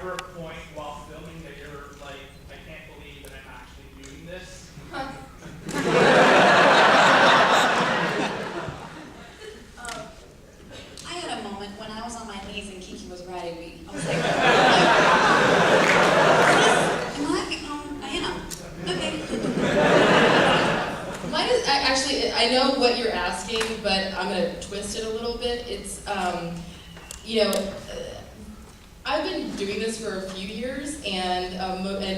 ever a point while filming that you're like, I can't believe that I'm actually doing this? I had a moment when I was on my knees and Kiki was riding me. I was like, I am. Okay. Mine is, actually, I know what you're asking, but I'm going to twist it a little bit. It's, I've been doing this for a few years, and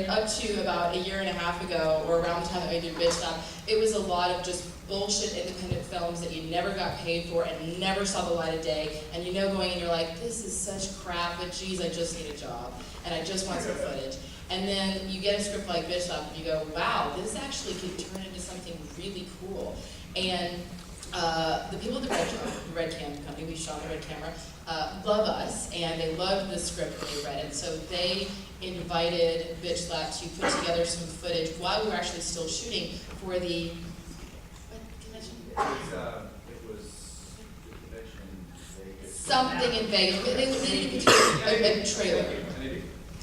up to about a year and a half ago, or around the time that I did Bitch Stop, it was a lot of just bullshit independent films that you never got paid for and never saw the light of day, and going and you're like, this is such crap, but geez, I just need a job, and I just want some footage. And then you get a script like Bitch Stop, and you go, wow, this actually could turn into something really cool. And the people at the Red Cam company, we shot the Red Camera, love us, and they loved the script when they read it. So they invited Bitch Slap to put together some footage while we were actually still shooting for the, what convention? It was the convention in Vegas. Something in Vegas. They needed to do a trailer.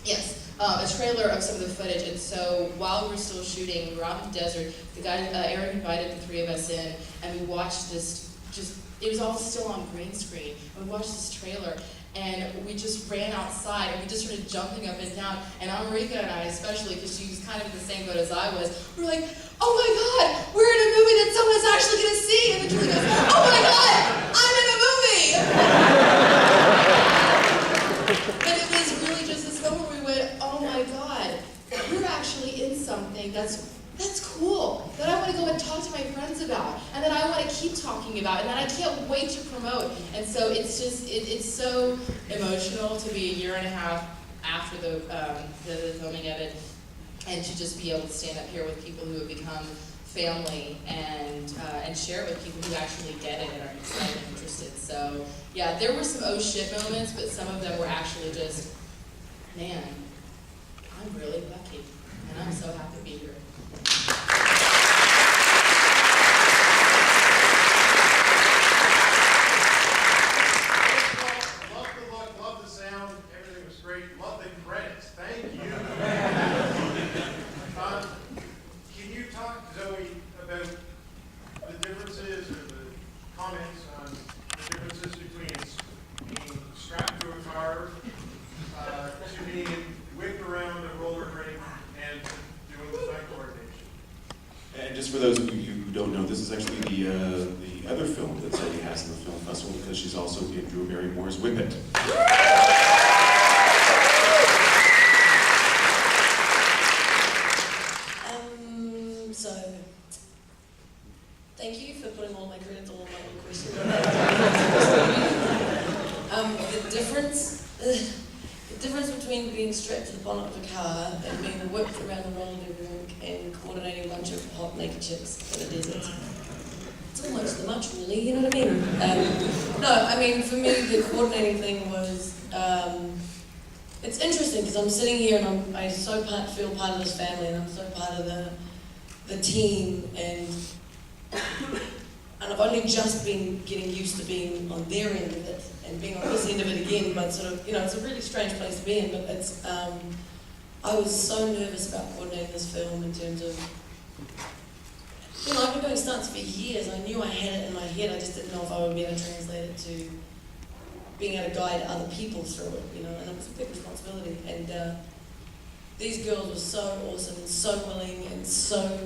Yes. A trailer of some of the footage, and so while we were still shooting, we were out in the desert, the guy, Aaron invited the three of us in, and we watched this, it was all still on green screen, and we watched this trailer, and we just ran outside, and we just started jumping up and down, and America and I especially, because she was kind of in the same boat as I was, we were like, oh my god, we're in a movie that someone's actually going to see, and then Julie goes, oh my god, I'm in a movie! And it was really just this moment where we went, oh my god, we're actually in something that's cool, that I want to go and talk to my friends about, and that I want to keep talking about, and that I can't wait to promote. And so it's just, it's so emotional to be a year and a half after the filming of it, and to just be able to stand up here with people who have become family and share it with people who actually get it and are excited and interested. So yeah, there were some oh shit moments, but some of them were actually just, man, I'm really lucky, and I'm so happy to be here. Love the sound, everything was great. Love the credits, thank you. Can you talk, Zoe, about the differences or the comments on the differences between being strapped to a car, to being whipped around a roller rink, and doing the stunt coordination? And just for those of you who don't know, this is actually the other film that Zoe has in the film festival, because she's also in Drew Barrymore's Whip It. So, thank you for putting all my credits on my question. The difference between being strapped to the bonnet of a car and being whipped around the roller rink and coordinating a bunch of hot naked chicks in the desert. It's almost the much, really, you know what I mean? No, I mean, for me, the coordinating thing was, it's interesting because I'm sitting here and I feel part of this family, and I'm so part of the team, and I've only just been getting used to being on their end of it and being on this end of it again, but sort of, it's a really strange place to be in, but it's, I was so nervous about coordinating this film in terms of, I've been doing stunts for years. I knew I had it in my head, I just didn't know if I would be able to translate it to being able to guide other people through it, and it was a big responsibility. And these girls were so awesome and so willing and so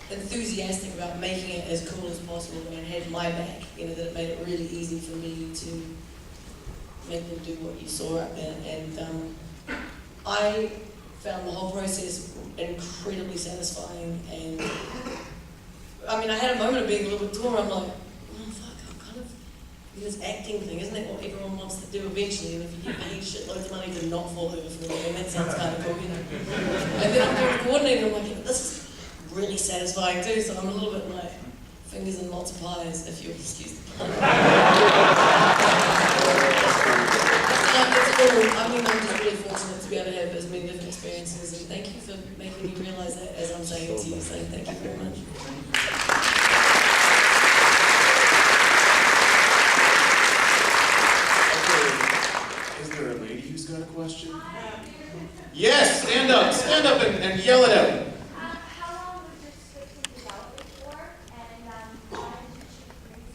enthusiastic about making it as cool as possible, and had my back, that it made it really easy for me to make them do what you saw up there. And I found the whole process incredibly satisfying, and I had a moment of being a little bit torn. I'm like, oh fuck, I'm kind of this acting thing, isn't that what everyone wants to do eventually? And if you get paid shitloads of money to not fall over for it, that sounds kind of cool, And then I'm doing coordinating, I'm like, this is really satisfying too, so I'm a little bit like fingers in lots of pies, if you'll excuse the pun. I'm just really fortunate to be able to have as many different experiences, and thank you for making me realise that as I'm saying it to you, so thank you very much. Is there a lady who's Katie's got a question. Yes, stand up and yell it out. How long was this script in development for, and why did you choose green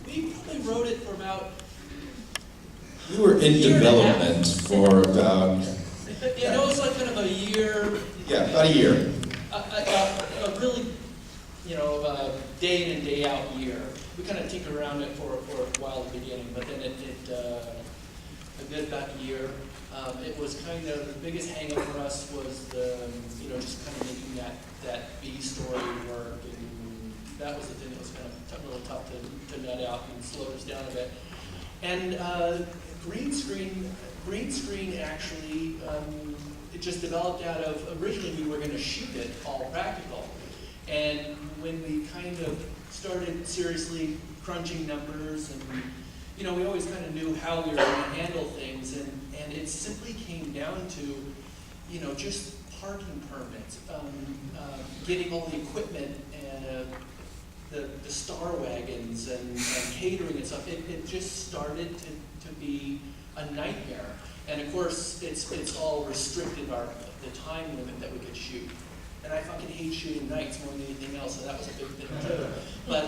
screen? We probably wrote it for about, We were in Year and a half. development for about, it was like kind of a year, yeah, about a year. a really, day in and day out year. We kind of tinkered around it for a while at the beginning, but then a good about a year. It was kind of, the biggest hang up for us was just kind of making that B story work, and that was the thing that was kind of a little tough to nut out and slowed us down a bit. And green screen actually, it just developed out of, originally we were going to shoot it all practical. And when we kind of started seriously crunching numbers, and we always kind of knew how we were going to handle things, and it simply came down to, just parking permits, getting all the equipment, and the star wagons and catering and stuff. It just started to be a nightmare. And of course, it's all restricted the time limit that we could shoot. And I fucking hate shooting nights more than anything else, so that was a big thing too. But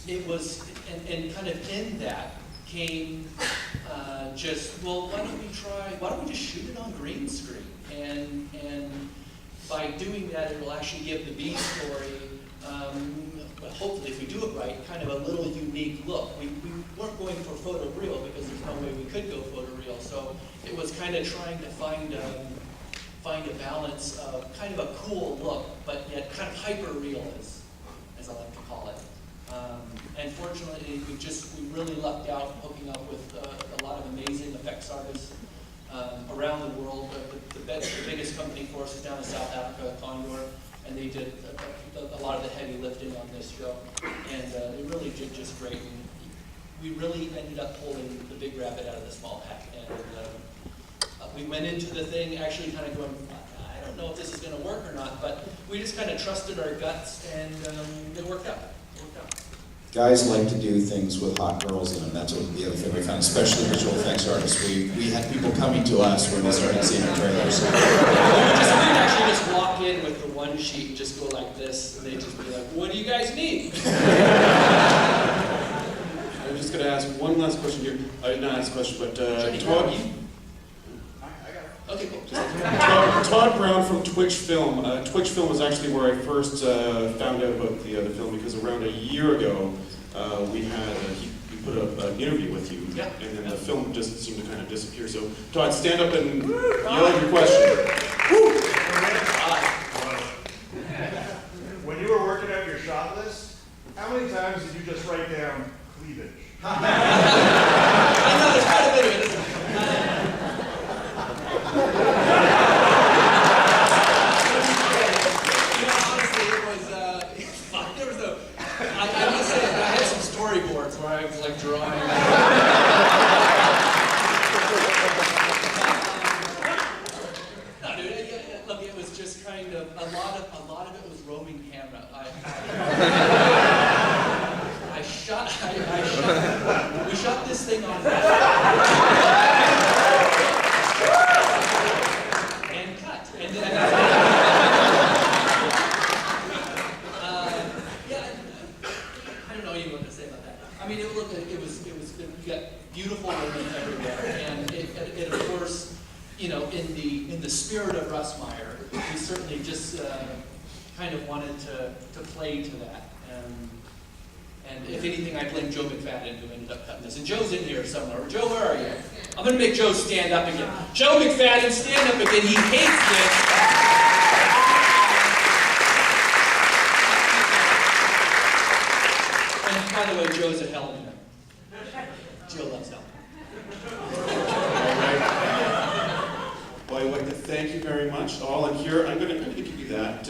it was, and kind of in that came why don't we just shoot it on green screen? And by doing that, it will actually give the B story, hopefully if we do it right, kind of a little unique look. We weren't going for photoreal because there's no way we could go photoreal, so it was kind of trying to find a balance of kind of a cool look, but yet kind of hyper-real, as I like to call it. And fortunately, we really lucked out hooking up with a lot of amazing effects artists around the world. The biggest company for us is down in South Africa, Condor, and they did a lot of the heavy lifting on this show. And they really did just great. And we really ended up pulling the big rabbit out of the small hat. And we went into the thing actually kind of going, I don't know if this is going to work or not, but we just kind of trusted our guts, and it worked out. Guys like to do things with hot girls in them. That's what the other thing we found, especially visual effects artists. We had people coming to us when they started seeing our trailers. We'd actually just walk in with the one sheet and just go like this, and they'd just be like, what do you guys need? I'm just going to ask one last question here. Not ask a question, but Todd. Okay, cool. Todd Brown from Twitch Film. Twitch Film was actually where I first found out about the film, because around a year ago we had he put up an interview with you, Yeah. and then the film just seemed to kind of disappear. So Todd, stand up and yell out your question. When you were working out your shot list, how many times did you just write down cleavage? I know, there's quite a bit of it, isn't it? Honestly, it was, there was no, I must say, I had some storyboards where I was like drawing. No, dude, look, it was just kind of, a lot of it was roaming camera. We shot this thing on and cut. And then, I don't know even what to say about that. I mean, you got beautiful women everywhere, and it of course, in the spirit of Russmeyer, we certainly just kind of wanted to play to that. And if anything, I blame Joe McFadden, who ended up cutting this. And Joe's in here somewhere. Joe, where are you? I'm going to make Joe stand up again. Joe McFadden, stand up again. He hates this. And by the way, Joe's a Hellman. Joe loves Hellman. Well, I'd like to thank you very much, all. And here, I'm going to give you that.